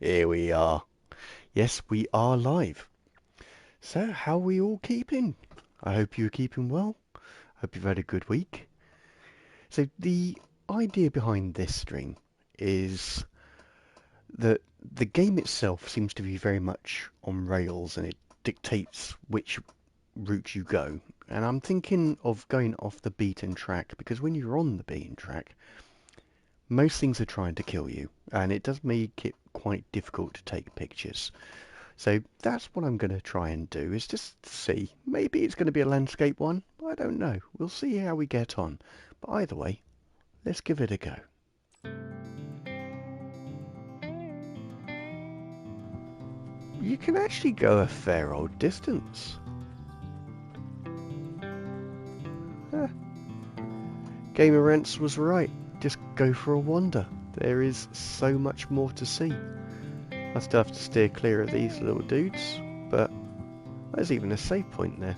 Here we are. Yes, we are live. So, how are we all keeping? I hope you're keeping well. Hope you've had a good week. So, the idea behind this stream is that the game itself seems to be very much on rails and it dictates which route you go. And I'm thinking of going off the beaten track because when you're on the beaten track, most things are trying to kill you, and it does make it quite difficult to take pictures. So that's what I'm going to try and do, is just see. Maybe it's going to be a landscape one. I don't know. We'll see how we get on. But either way, let's give it a go. You can actually go a fair old distance. Huh. Gamer Rents was right. Just go for a wander. There is so much more to see. I still have to steer clear of these little dudes, but there's even a save point there.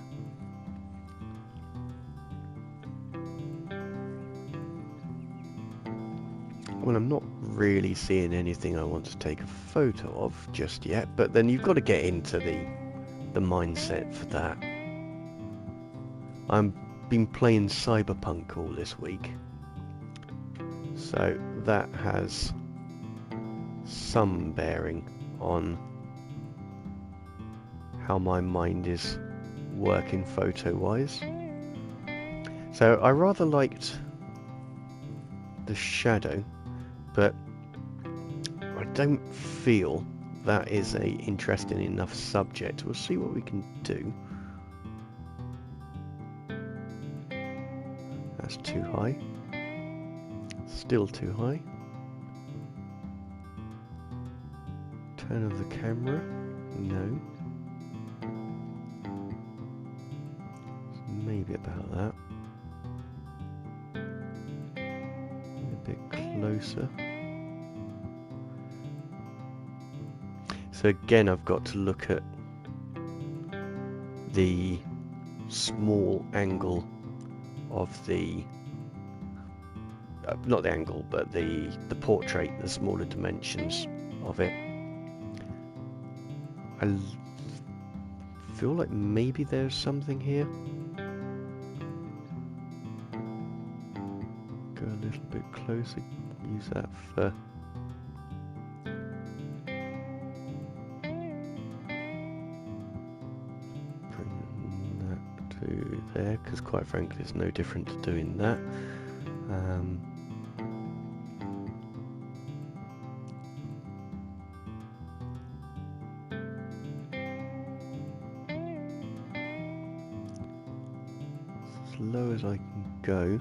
Well, I'm not really seeing anything I want to take a photo of just yet, but then you've got to get into the mindset for that. I've been playing Cyberpunk all this week, so that has some bearing on how my mind is working photo-wise. So I rather liked the shadow, but I don't feel that is a interesting enough subject. We'll see what we can do. That's too high. Still too high. Turn of the camera. No. Maybe about that. A bit closer. So again, I've got to look at the small angle of the not the angle, but the portrait, the smaller dimensions of it. I feel like maybe there's something here. Go a little bit closer, use that for bring that to there, because quite frankly there's no different to doing that. As low as I can go.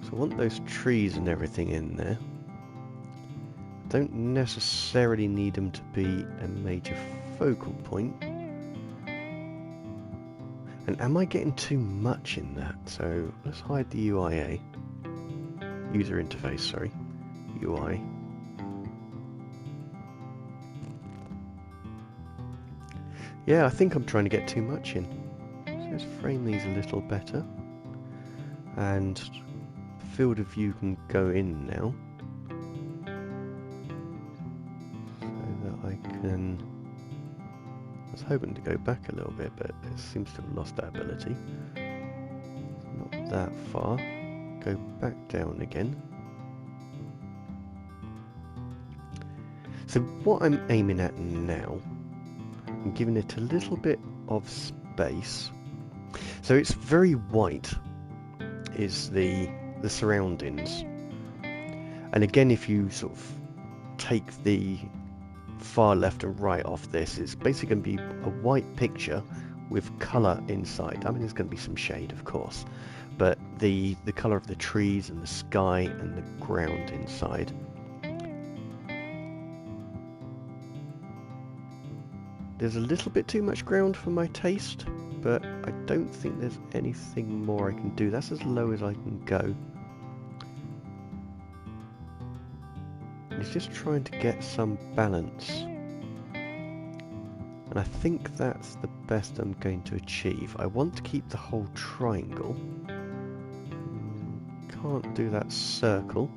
So I want those trees and everything in there. Don't necessarily need them to be a major focal point. And am I getting too much in that? So let's hide the UIA. User interface, sorry. UI. Yeah, I think I'm trying to get too much in. So let's frame these a little better. And field of view can go in now. So that I can... I was hoping to go back a little bit, but it seems to have lost that ability. Not that far. Go back down again. So what I'm aiming at now, I'm giving it a little bit of space. So it's very white, is the surroundings. And again, if you sort of take the far left and right off this, it's basically going to be a white picture with colour inside. I mean, there's going to be some shade, of course, but the colour of the trees and the sky and the ground inside. There's a little bit too much ground for my taste, but I don't think there's anything more I can do. That's as low as I can go. It's just trying to get some balance. And I think that's the best I'm going to achieve. I want to keep the whole triangle. Can't do that circle.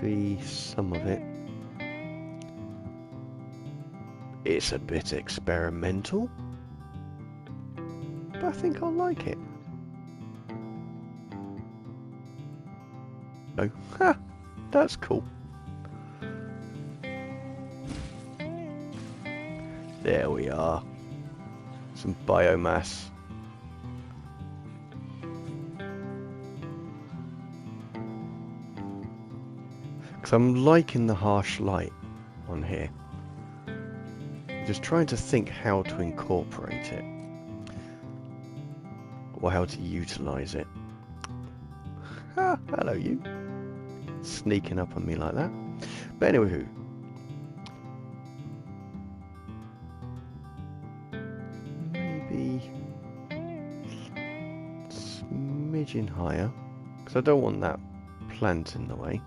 maybe some of it. It's a bit experimental, but I think I'll like it. Oh, ha! That's cool. There we are. Some biomass. Because I'm liking the harsh light on here. Just trying to think how to incorporate it. Or how to utilise it. Ah, hello you. Sneaking up on me like that. But anyway, maybe smidgen higher, because I don't want that plant in the way.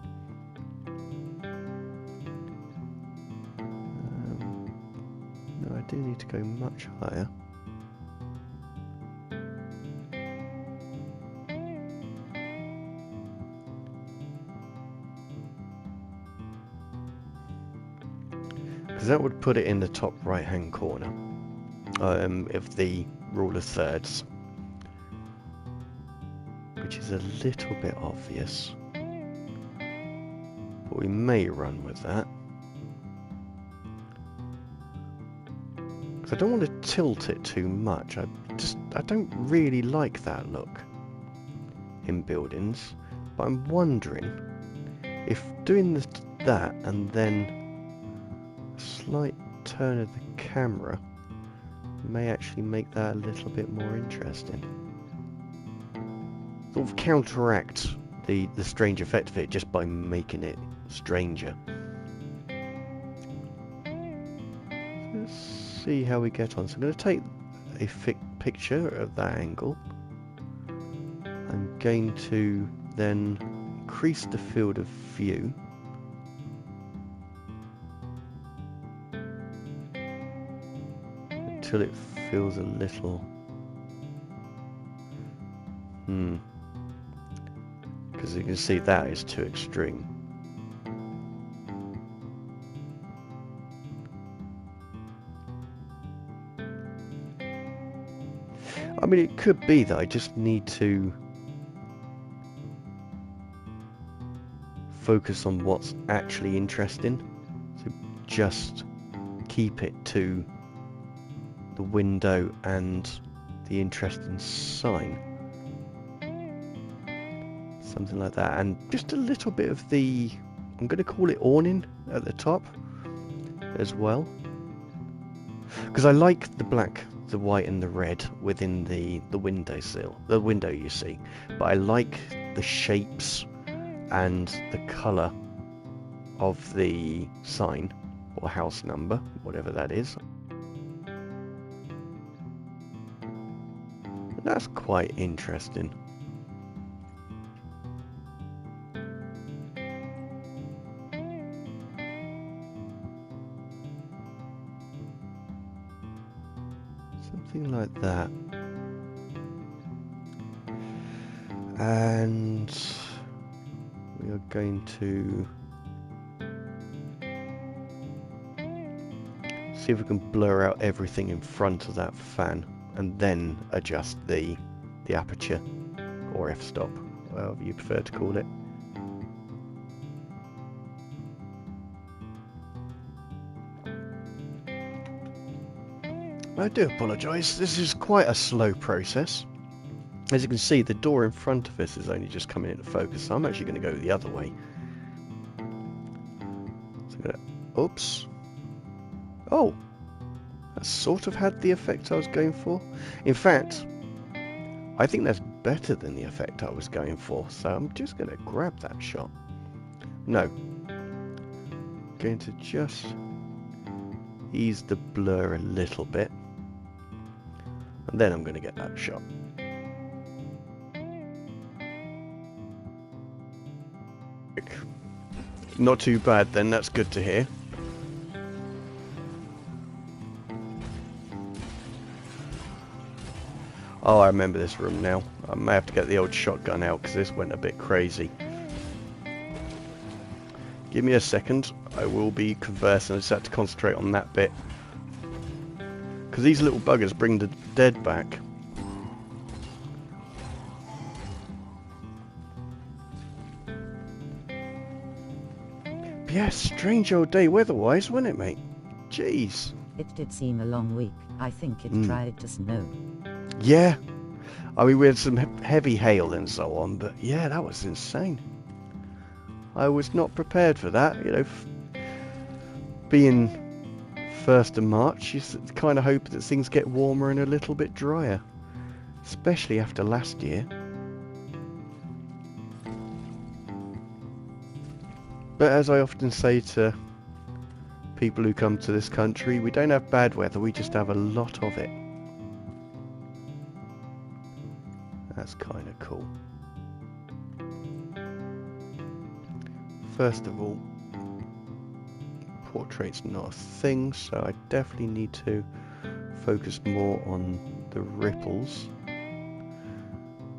No, I do need to go much higher. Because that would put it in the top right hand corner of the rule of thirds, which is a little bit obvious, but we may run with that, because I don't want to tilt it too much. I don't really like that look in buildings, but I'm wondering if doing that and then a slight turn of the camera may actually make that a little bit more interesting. Sort of counteract the strange effect of it just by making it stranger. Let's see how we get on. So I'm going to take a picture of that angle. I'm going to then increase the field of view. Until it feels a little... Because you can see that is too extreme. I mean, it could be that I just need to focus on what's actually interesting. So just keep it to the window and the interesting sign. Something like that. And just a little bit of the, I'm going to call it awning at the top as well. Because I like the black, the white and the red within the windowsill, the window you see. But I like the shapes and the colour of the sign or house number, whatever that is. That's quite interesting. Something like that. And we are going to see if we can blur out everything in front of that fan and then adjust the aperture or f-stop, whatever you prefer to call it. I do apologise, this is quite a slow process. As you can see, the door in front of us is only just coming into focus, so I'm actually going to go the other way. So I'm gonna, oops. Oh, that sort of had the effect I was going for. In fact, I think that's better than the effect I was going for, so I'm just going to grab that shot. No. Going to just ease the blur a little bit. And then I'm going to get that shot. Not too bad then, that's good to hear. Oh, I remember this room now. I may have to get the old shotgun out because this went a bit crazy. Give me a second. I will be conversing. I just had to concentrate on that bit. Because these little buggers bring the dead back. But yeah, strange old day weather-wise, wasn't it, mate? Jeez. It did seem a long week. I think it tried to snow. Yeah. I mean, we had some heavy hail and so on, but yeah, that was insane. I was not prepared for that. You know, being 1st of March, you kind of hope that things get warmer and a little bit drier. Especially after last year. But as I often say to people who come to this country, we don't have bad weather, we just have a lot of it. That's kind of cool. First of all, portrait's not a thing, so I definitely need to focus more on the ripples.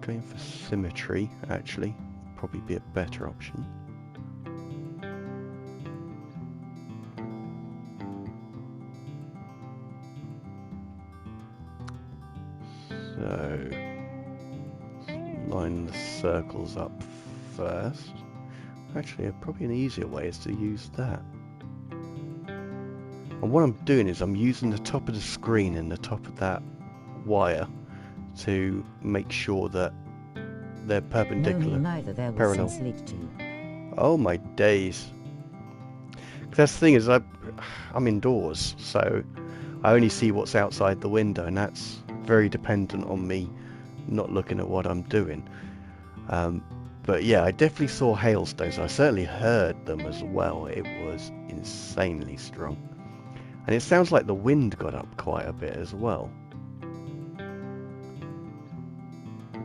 Going for symmetry, actually, probably be a better option. So, line the circles up first. Actually, probably an easier way is to use that. And what I'm doing is I'm using the top of the screen and the top of that wire to make sure that they're perpendicular. No, me neither. There was parallel. some sleet too. Oh my days. That's the thing is I'm indoors, so I only see what's outside the window, and that's very dependent on me not looking at what I'm doing. But yeah, I definitely saw hailstones. I certainly heard them as well. It was insanely strong. And it sounds like the wind got up quite a bit as well.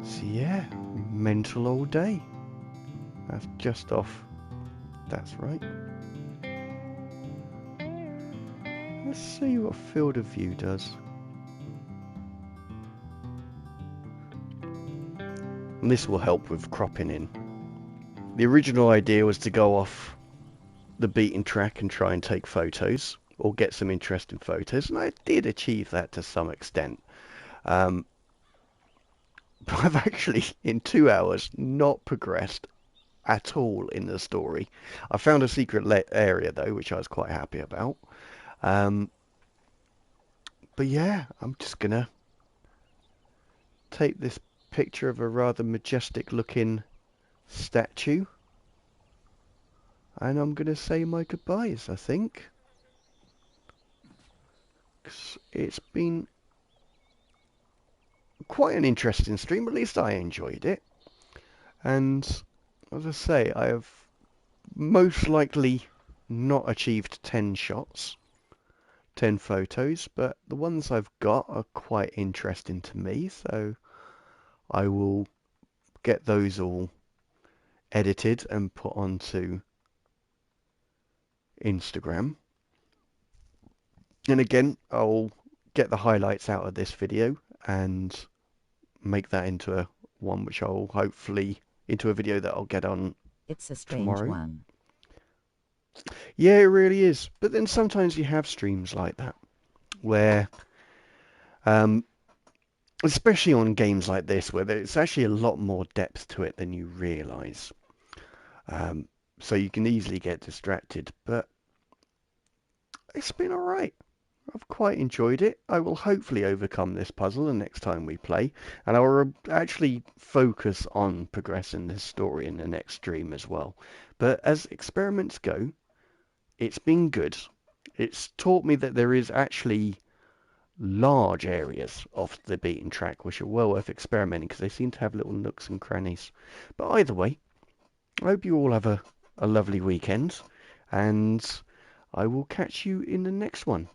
So yeah, mental all day. That's just off. That's right. Let's see what field of view does. And this will help with cropping in. The original idea was to go off the beaten track and try and take photos, or get some interesting photos, and I did achieve that to some extent. But I've actually, in 2 hours, not progressed at all in the story. I found a secret area, though, which I was quite happy about. But yeah, I'm just going to take this picture of a rather majestic looking statue, and I'm going to say my goodbyes, I think. 'Cause it's been quite an interesting stream, at least I enjoyed it. And as I say, I have most likely not achieved 10 shots, 10 photos, but the ones I've got are quite interesting to me, so I will get those all edited and put onto Instagram. And again, I'll get the highlights out of this video and make that into a one which I'll hopefully into a video that I'll get on. It's a strange tomorrow. one. Yeah, it really is. But then sometimes you have streams like that where, especially on games like this, where there's actually a lot more depth to it than you realise. So you can easily get distracted, but it's been alright. I've quite enjoyed it. I will hopefully overcome this puzzle the next time we play, and I will actually focus on progressing this story in the next stream as well. But as experiments go, it's been good. It's taught me that there is actually large areas off the beaten track which are well worth experimenting, because they seem to have little nooks and crannies. But either way, I hope you all have a lovely weekend, and I will catch you in the next one.